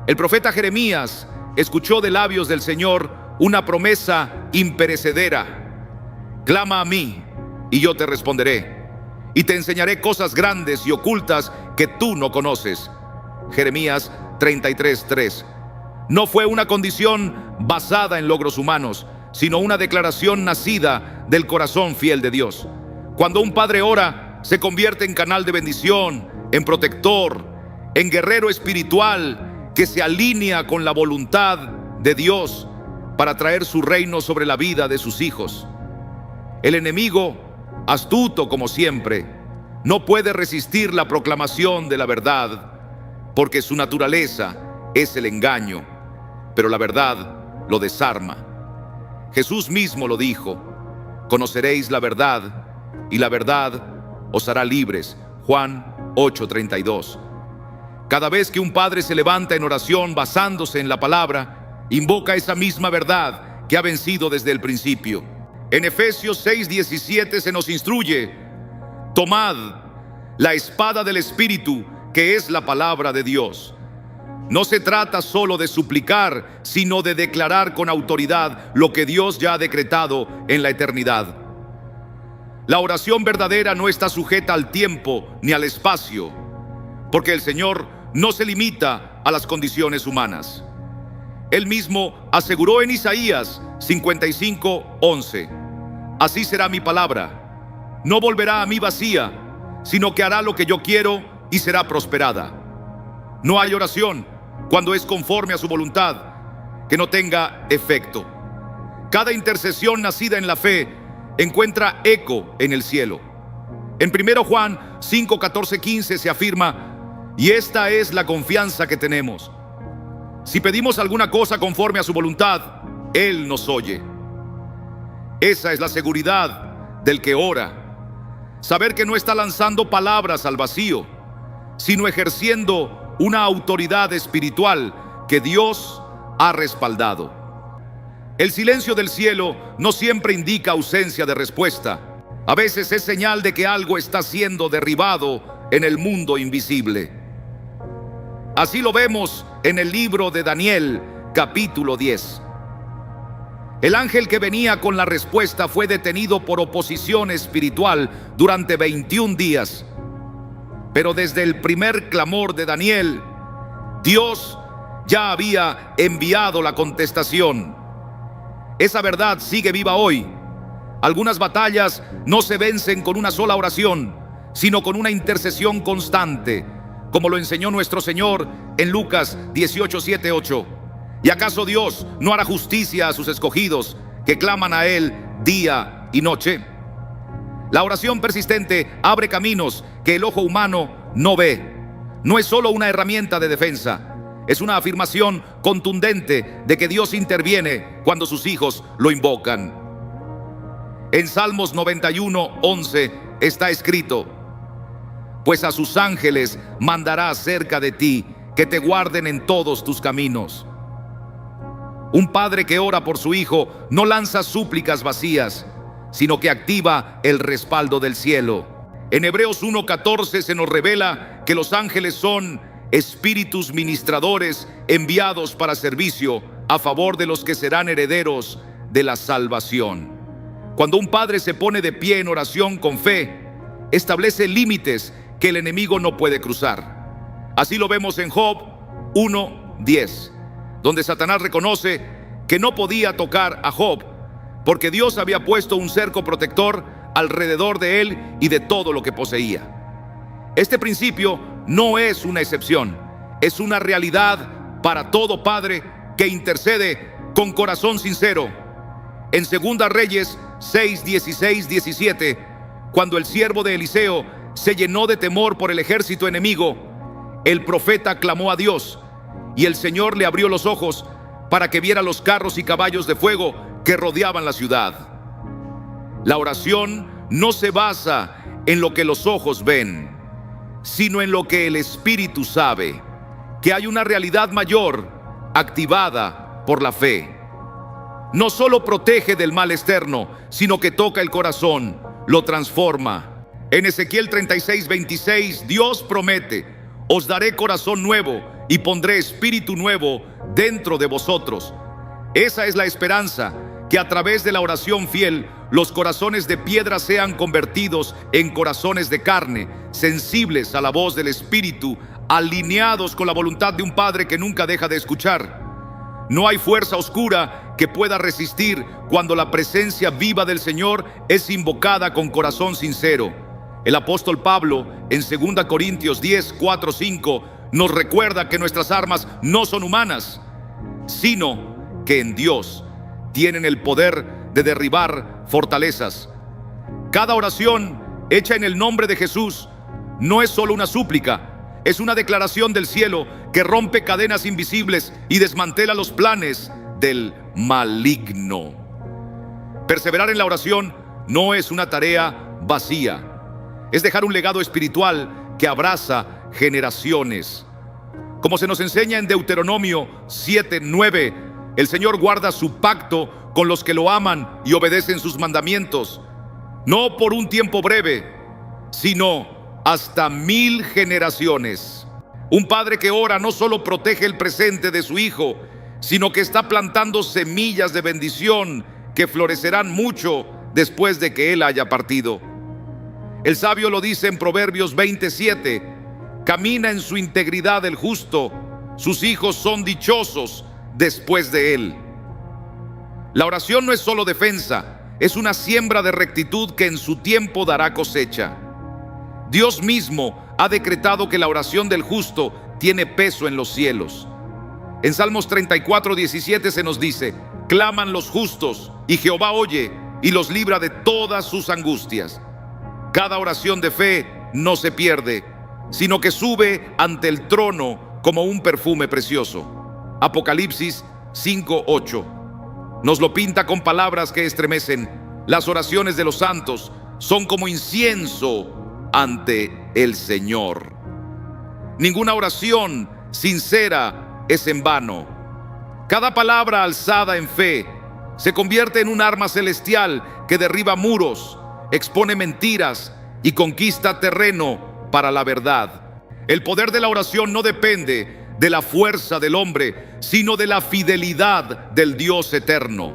El profeta Jeremías escuchó de labios del Señor una promesa imperecedera: clama a mí y yo te responderé, y te enseñaré cosas grandes y ocultas que tú no conoces. Jeremías 33:3. No fue una condición basada en logros humanos, sino una declaración nacida del corazón fiel de Dios. Cuando un padre ora, se convierte en canal de bendición, en protector, en guerrero espiritual que se alinea con la voluntad de Dios para traer su reino sobre la vida de sus hijos. El enemigo, astuto como siempre, no puede resistir la proclamación de la verdad, porque su naturaleza es el engaño, pero la verdad lo desarma. Jesús mismo lo dijo: conoceréis la verdad y la verdad os hará libres. Juan 8:32. Cada vez que un padre se levanta en oración basándose en la palabra, invoca esa misma verdad que ha vencido desde el principio. En Efesios 6:17 se nos instruye: tomad la espada del Espíritu, que es la palabra de Dios. No se trata solo de suplicar, sino de declarar con autoridad lo que Dios ya ha decretado en la eternidad. La oración verdadera no está sujeta al tiempo ni al espacio, porque el Señor no se limita a las condiciones humanas. Él mismo aseguró en Isaías 55:11: así será mi palabra. No volverá a mí vacía, sino que hará lo que yo quiero y será prosperada. No hay oración, cuando es conforme a su voluntad, que no tenga efecto. Cada intercesión nacida en la fe encuentra eco en el cielo. En 1 Juan 5, 14, 15 se afirma: y esta es la confianza que tenemos. Si pedimos alguna cosa conforme a su voluntad, Él nos oye. Esa es la seguridad del que ora. Saber que no está lanzando palabras al vacío, sino ejerciendo una autoridad espiritual que Dios ha respaldado. El silencio del cielo no siempre indica ausencia de respuesta. A veces es señal de que algo está siendo derribado en el mundo invisible. Así lo vemos en el libro de Daniel, capítulo 10. El ángel que venía con la respuesta fue detenido por oposición espiritual durante 21 días. Pero desde el primer clamor de Daniel, Dios ya había enviado la contestación. Esa verdad sigue viva hoy. Algunas batallas no se vencen con una sola oración, sino con una intercesión constante, como lo enseñó nuestro Señor en Lucas 18, 7, 8. ¿Y acaso Dios no hará justicia a sus escogidos que claman a Él día y noche? La oración persistente abre caminos que el ojo humano no ve. No es solo una herramienta de defensa, es una afirmación contundente de que Dios interviene cuando sus hijos lo invocan. En Salmos 91, 11 está escrito: pues a sus ángeles mandará cerca de ti, que te guarden en todos tus caminos. Un padre que ora por su hijo no lanza súplicas vacías, sino que activa el respaldo del cielo. En Hebreos 1:14 se nos revela que los ángeles son espíritus ministradores enviados para servicio a favor de los que serán herederos de la salvación. Cuando un padre se pone de pie en oración con fe, establece límites que el enemigo no puede cruzar. Así lo vemos en Job 1:10, donde Satanás reconoce que no podía tocar a Job, porque Dios había puesto un cerco protector alrededor de él y de todo lo que poseía. Este principio no es una excepción, es una realidad para todo padre que intercede con corazón sincero. En 2 Reyes 6, 16, 17, cuando el siervo de Eliseo se llenó de temor por el ejército enemigo, el profeta clamó a Dios, y el Señor le abrió los ojos para que viera los carros y caballos de fuego que rodeaban la ciudad. La oración no se basa en lo que los ojos ven, sino en lo que el Espíritu sabe, que hay una realidad mayor activada por la fe. No solo protege del mal externo, sino que toca el corazón, lo transforma. En Ezequiel 36, 26, Dios promete: os daré corazón nuevo y pondré espíritu nuevo dentro de vosotros. Esa es la esperanza, que a través de la oración fiel, los corazones de piedra sean convertidos en corazones de carne, sensibles a la voz del Espíritu, alineados con la voluntad de un Padre que nunca deja de escuchar. No hay fuerza oscura que pueda resistir cuando la presencia viva del Señor es invocada con corazón sincero. El apóstol Pablo, en 2 Corintios 10, 4, 5, nos recuerda que nuestras armas no son humanas, sino que en Dios tienen el poder de derribar fortalezas. Cada oración hecha en el nombre de Jesús no es solo una súplica, es una declaración del cielo que rompe cadenas invisibles y desmantela los planes del maligno. Perseverar en la oración no es una tarea vacía, es dejar un legado espiritual que abraza generaciones. Como se nos enseña en Deuteronomio 7:9, el Señor guarda su pacto con los que lo aman y obedecen sus mandamientos, no por un tiempo breve, sino hasta 1000 generaciones. Un padre que ora no solo protege el presente de su hijo, sino que está plantando semillas de bendición que florecerán mucho después de que él haya partido. El sabio lo dice en Proverbios 27: camina en su integridad el justo, sus hijos son dichosos después de él. La oración no es solo defensa, es una siembra de rectitud que en su tiempo dará cosecha. Dios mismo ha decretado que la oración del justo tiene peso en los cielos. En Salmos 34:17 se nos dice: claman los justos, y Jehová oye y los libra de todas sus angustias. Cada oración de fe no se pierde, sino que sube ante el trono como un perfume precioso. Apocalipsis 5:8 nos lo pinta con palabras que estremecen. Las oraciones de los santos son como incienso ante el Señor. Ninguna oración sincera es en vano. Cada palabra alzada en fe se convierte en un arma celestial que derriba muros, expone mentiras y conquista terreno para la verdad. El poder de la oración no depende de la fuerza del hombre, sino de la fidelidad del Dios eterno.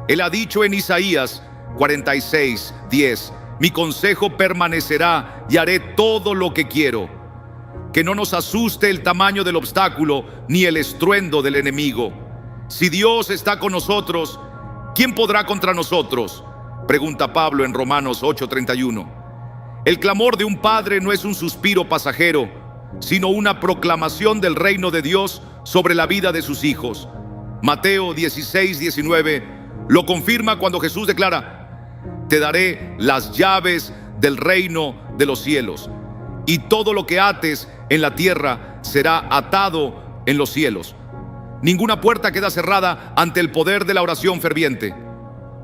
Él ha dicho en Isaías 46:10: mi consejo permanecerá y haré todo lo que quiero. Que no nos asuste el tamaño del obstáculo ni el estruendo del enemigo. Si Dios está con nosotros, ¿quién podrá contra nosotros?, pregunta Pablo en Romanos 8:31. El clamor de un padre no es un suspiro pasajero, sino una proclamación del reino de Dios sobre la vida de sus hijos. Mateo 16:19 lo confirma cuando Jesús declara: te daré las llaves del reino de los cielos, y todo lo que ates en la tierra será atado en los cielos. Ninguna puerta queda cerrada ante el poder de la oración ferviente.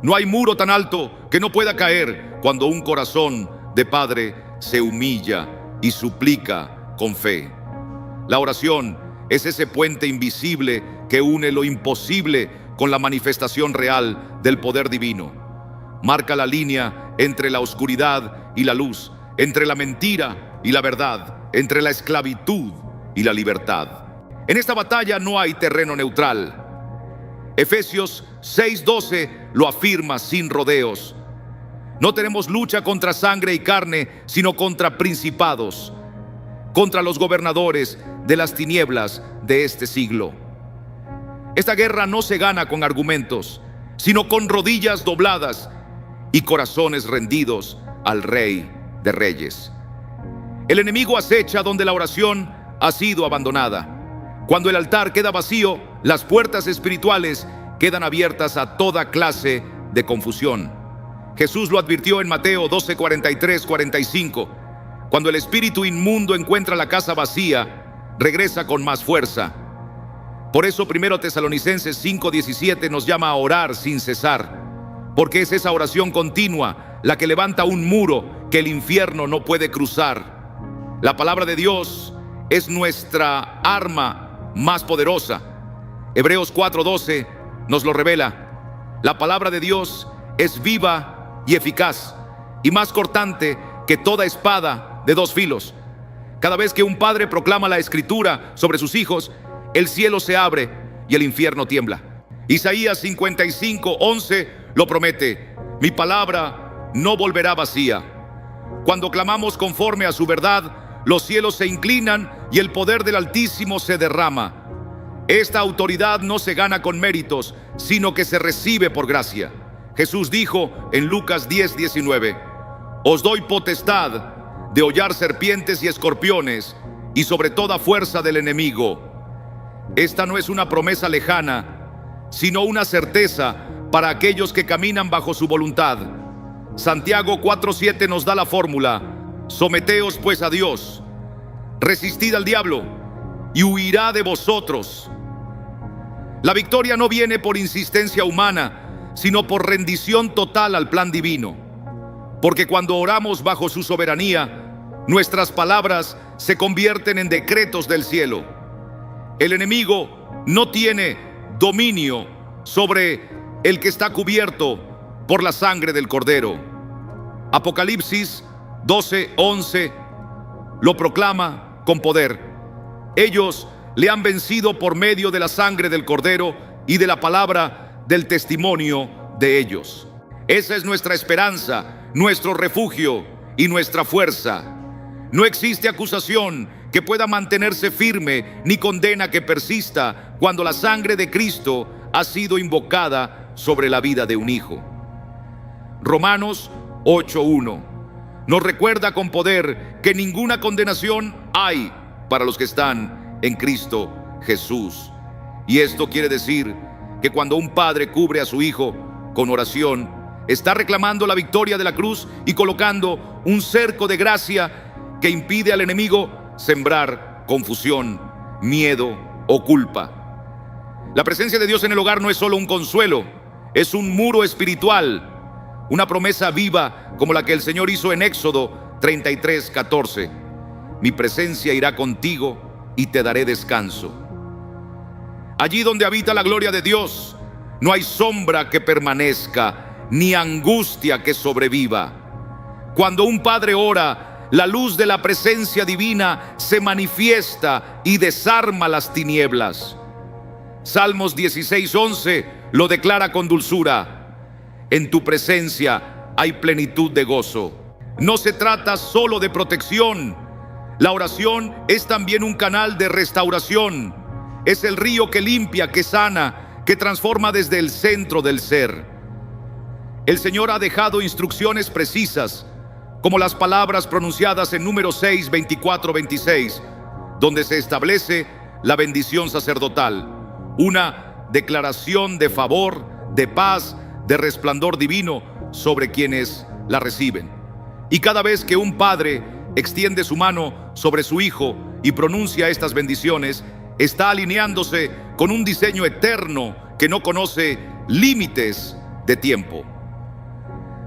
No hay muro tan alto que no pueda caer cuando un corazón de padre se humilla y suplica con fe. La oración es ese puente invisible que une lo imposible con la manifestación real del poder divino. Marca la línea entre la oscuridad y la luz, entre la mentira y la verdad, entre la esclavitud y la libertad. En esta batalla no hay terreno neutral. Efesios 6:12 lo afirma sin rodeos. No tenemos lucha contra sangre y carne, sino contra principados, contra los gobernadores de las tinieblas de este siglo. Esta guerra no se gana con argumentos, sino con rodillas dobladas y corazones rendidos al Rey de Reyes. El enemigo acecha donde la oración ha sido abandonada. Cuando el altar queda vacío, las puertas espirituales quedan abiertas a toda clase de confusión. Jesús lo advirtió en Mateo 12:43-45. Cuando el espíritu inmundo encuentra la casa vacía, regresa con más fuerza. Por eso 1 Tesalonicenses 5:17 nos llama a orar sin cesar, porque es esa oración continua la que levanta un muro que el infierno no puede cruzar. La palabra de Dios es nuestra arma más poderosa. Hebreos 4:12 nos lo revela. La palabra de Dios es viva y eficaz, y más cortante que toda espada de dos filos. Cada vez que un padre proclama la escritura sobre sus hijos, el cielo se abre y el infierno tiembla. Isaías 55:11 lo promete: mi palabra no volverá vacía. Cuando clamamos conforme a su verdad, los cielos se inclinan y el poder del Altísimo se derrama. Esta autoridad no se gana con méritos, sino que se recibe por gracia. Jesús dijo en Lucas 10:19: os doy potestad de hollar serpientes y escorpiones y sobre toda fuerza del enemigo. Esta no es una promesa lejana, sino una certeza para aquellos que caminan bajo su voluntad. Santiago 4:7 nos da la fórmula: someteos pues a Dios, resistid al diablo y huirá de vosotros. La victoria no viene por insistencia humana, sino por rendición total al plan divino. Porque cuando oramos bajo su soberanía, nuestras palabras se convierten en decretos del cielo. El enemigo no tiene dominio sobre el que está cubierto por la sangre del Cordero. Apocalipsis 12:11 lo proclama con poder. Ellos le han vencido por medio de la sangre del Cordero y de la palabra del testimonio de ellos. Esa es nuestra esperanza, nuestro refugio y nuestra fuerza. No existe acusación que pueda mantenerse firme, ni condena que persista cuando la sangre de Cristo ha sido invocada sobre la vida de un hijo. Romanos 8:1. Nos recuerda con poder que ninguna condenación hay para los que están en Cristo Jesús. Y esto quiere decir que cuando un padre cubre a su hijo con oración, está reclamando la victoria de la cruz y colocando un cerco de gracia que impide al enemigo sembrar confusión, miedo o culpa. La presencia de Dios en el hogar no es solo un consuelo, es un muro espiritual, una promesa viva como la que el Señor hizo en Éxodo 33:14. Mi presencia irá contigo y te daré descanso. Allí donde habita la gloria de Dios, no hay sombra que permanezca, ni angustia que sobreviva. Cuando un padre ora, la luz de la presencia divina se manifiesta y desarma las tinieblas. Salmos 16:11 lo declara con dulzura: en tu presencia hay plenitud de gozo. No se trata solo de protección. La oración es también un canal de restauración. Es el río que limpia, que sana, que transforma desde el centro del ser. El Señor ha dejado instrucciones precisas, como las palabras pronunciadas en Números 6, 24, 26, donde se establece la bendición sacerdotal, una declaración de favor, de paz, de resplandor divino sobre quienes la reciben. Y cada vez que un padre extiende su mano sobre su hijo y pronuncia estas bendiciones, está alineándose con un diseño eterno que no conoce límites de tiempo.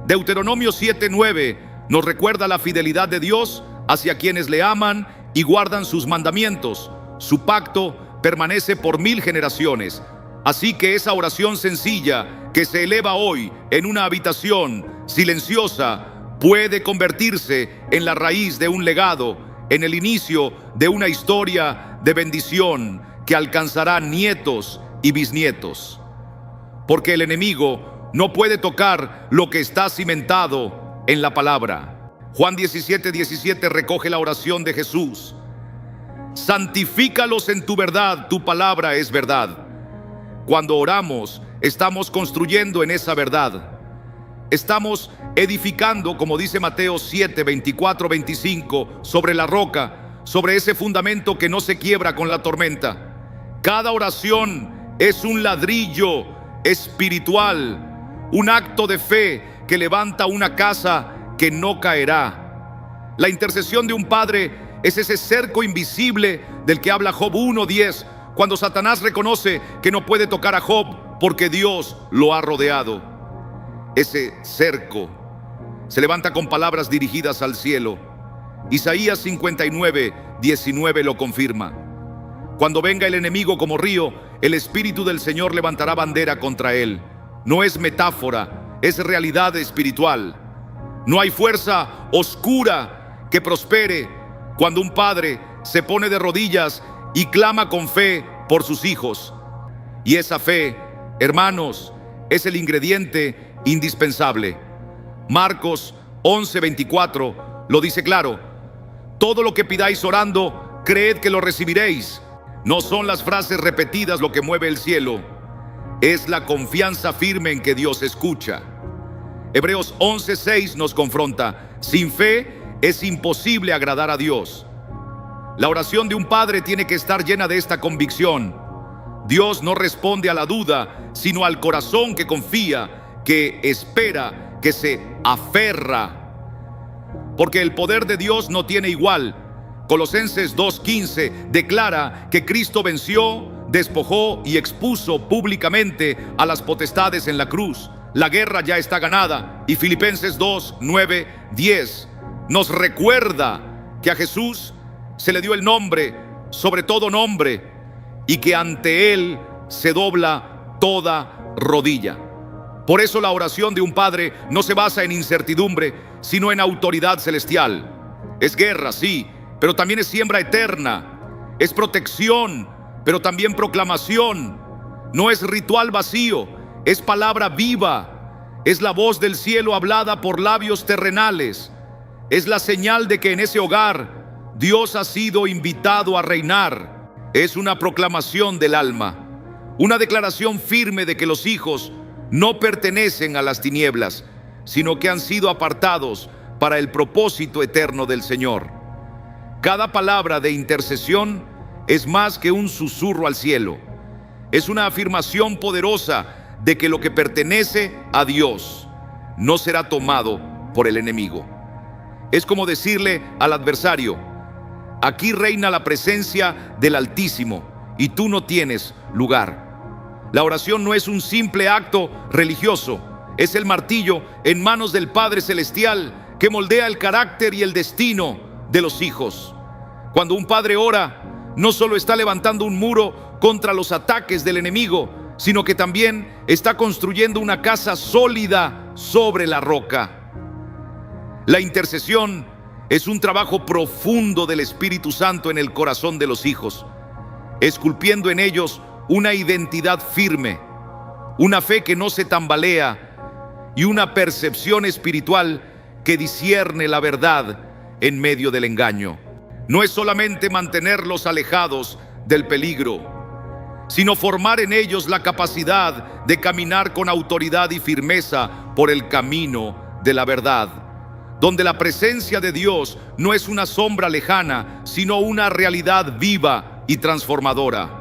Deuteronomio 7:9 nos recuerda la fidelidad de Dios hacia quienes le aman y guardan sus mandamientos. Su pacto permanece por 1000 generaciones. Así que esa oración sencilla que se eleva hoy en una habitación silenciosa puede convertirse en la raíz de un legado, en el inicio de una historia de bendición que alcanzará nietos y bisnietos. Porque el enemigo no puede tocar lo que está cimentado en la palabra. Juan 17:17 recoge la oración de Jesús: santifícalos en tu verdad, tu palabra es verdad. Cuando oramos, estamos construyendo en esa verdad. Estamos edificando, como dice Mateo 7, 24, 25, sobre la roca, sobre ese fundamento que no se quiebra con la tormenta. Cada oración es un ladrillo espiritual, un acto de fe que levanta una casa que no caerá. La intercesión de un padre es ese cerco invisible del que habla Job 1:10, cuando Satanás reconoce que no puede tocar a Job porque Dios lo ha rodeado. Ese cerco se levanta con palabras dirigidas al cielo. Isaías 59:19 lo confirma. Cuando venga el enemigo como río, el Espíritu del Señor levantará bandera contra él. No es metáfora, es realidad espiritual. No hay fuerza oscura que prospere cuando un padre se pone de rodillas y clama con fe por sus hijos. Y esa fe, hermanos, es el ingrediente indispensable. Marcos 11:24 lo dice claro: todo lo que pidáis orando, creed que lo recibiréis. No son las frases repetidas lo que mueve el cielo, es la confianza firme en que Dios escucha. Hebreos 11:6 nos confronta: sin fe es imposible agradar a Dios. La oración de un padre tiene que estar llena de esta convicción: Dios no responde a la duda, sino al corazón que confía, que espera, que se aferra. Porque el poder de Dios no tiene igual. Colosenses 2:15 declara que Cristo venció, despojó y expuso públicamente a las potestades en la cruz. La guerra ya está ganada. Y Filipenses 2:9-10 nos recuerda que a Jesús se le dio el nombre sobre todo nombre, y que ante él se dobla toda rodilla. Por eso la oración de un padre no se basa en incertidumbre, sino en autoridad celestial. Es guerra, sí, pero también es siembra eterna. Es protección, pero también proclamación. No es ritual vacío, es palabra viva. Es la voz del cielo hablada por labios terrenales. Es la señal de que en ese hogar Dios ha sido invitado a reinar. Es una proclamación del alma, una declaración firme de que los hijos no pertenecen a las tinieblas, sino que han sido apartados para el propósito eterno del Señor. Cada palabra de intercesión es más que un susurro al cielo. Es una afirmación poderosa de que lo que pertenece a Dios no será tomado por el enemigo. Es como decirle al adversario: aquí reina la presencia del Altísimo y tú no tienes lugar. La oración no es un simple acto religioso, es el martillo en manos del Padre Celestial que moldea el carácter y el destino de los hijos. Cuando un padre ora, no solo está levantando un muro contra los ataques del enemigo, sino que también está construyendo una casa sólida sobre la roca. La intercesión es un trabajo profundo del Espíritu Santo en el corazón de los hijos, esculpiendo en ellos una identidad firme, una fe que no se tambalea y una percepción espiritual que discierne la verdad en medio del engaño. No es solamente mantenerlos alejados del peligro, sino formar en ellos la capacidad de caminar con autoridad y firmeza por el camino de la verdad, donde la presencia de Dios no es una sombra lejana, sino una realidad viva y transformadora.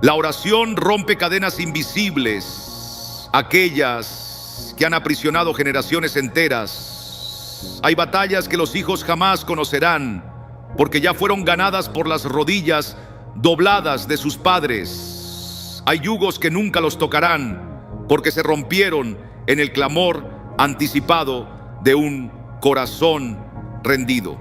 La oración rompe cadenas invisibles, aquellas que han aprisionado generaciones enteras. Hay batallas que los hijos jamás conocerán, porque ya fueron ganadas por las rodillas dobladas de sus padres. Hay yugos que nunca los tocarán, porque se rompieron en el clamor anticipado de un corazón rendido.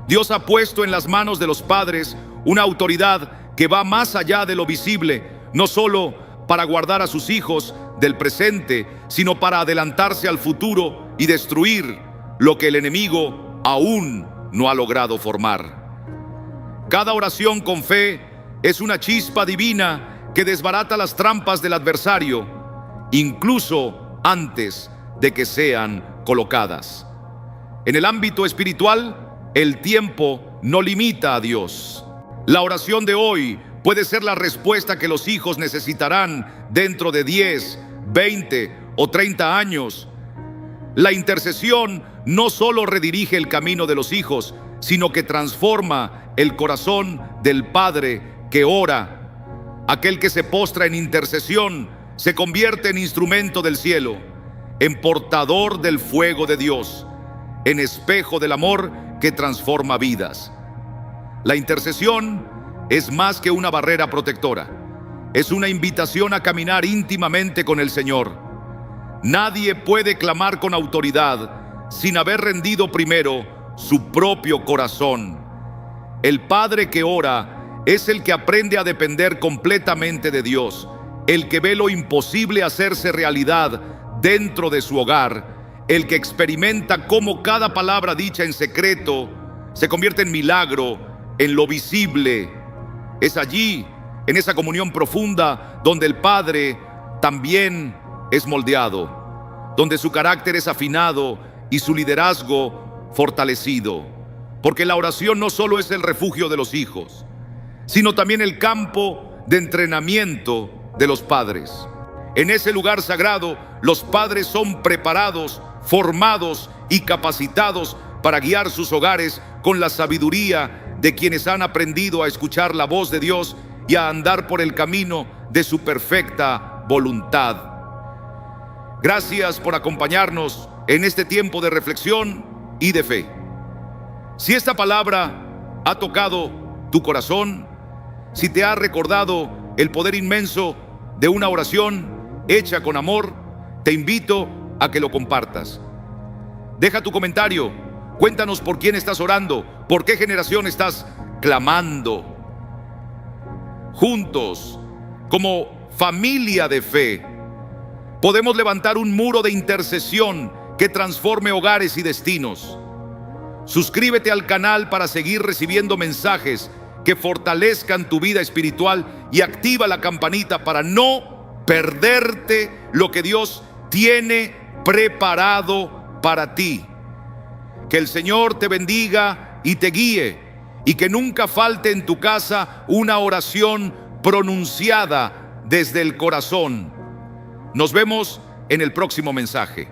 Dios ha puesto en las manos de los padres una autoridad que va más allá de lo visible, no solo para guardar a sus hijos del presente, sino para adelantarse al futuro y destruir lo que el enemigo aún no ha logrado formar. Cada oración con fe es una chispa divina que desbarata las trampas del adversario, incluso antes de que sean colocadas. En el ámbito espiritual, el tiempo no limita a Dios. La oración de hoy puede ser la respuesta que los hijos necesitarán dentro de 10, 20 o 30 años. La intercesión no solo redirige el camino de los hijos, sino que transforma el corazón del padre que ora. Aquel que se postra en intercesión se convierte en instrumento del cielo, en portador del fuego de Dios, en espejo del amor que transforma vidas. La intercesión es más que una barrera protectora, es una invitación a caminar íntimamente con el Señor. Nadie puede clamar con autoridad sin haber rendido primero su propio corazón. El padre que ora es el que aprende a depender completamente de Dios, el que ve lo imposible hacerse realidad dentro de su hogar, el que experimenta cómo cada palabra dicha en secreto se convierte en milagro, en lo visible. Es allí, en esa comunión profunda, donde el Padre también es moldeado, donde su carácter es afinado y su liderazgo fortalecido. Porque la oración no solo es el refugio de los hijos, sino también el campo de entrenamiento de los padres. En ese lugar sagrado, los padres son preparados, formados y capacitados para guiar sus hogares con la sabiduría de quienes han aprendido a escuchar la voz de Dios y a andar por el camino de su perfecta voluntad. Gracias por acompañarnos en este tiempo de reflexión y de fe. Si esta palabra ha tocado tu corazón, si te ha recordado el poder inmenso de una oración hecha con amor, te invito a que lo compartas. Deja tu comentario, cuéntanos por quién estás orando, por qué generación estás clamando. Juntos, como familia de fe, podemos levantar un muro de intercesión que transforme hogares y destinos. Suscríbete al canal para seguir recibiendo mensajes que fortalezcan tu vida espiritual y activa la campanita para no perderte lo que Dios tiene preparado para ti. Que el Señor te bendiga y te guíe, y que nunca falte en tu casa una oración pronunciada desde el corazón. Nos vemos en el próximo mensaje.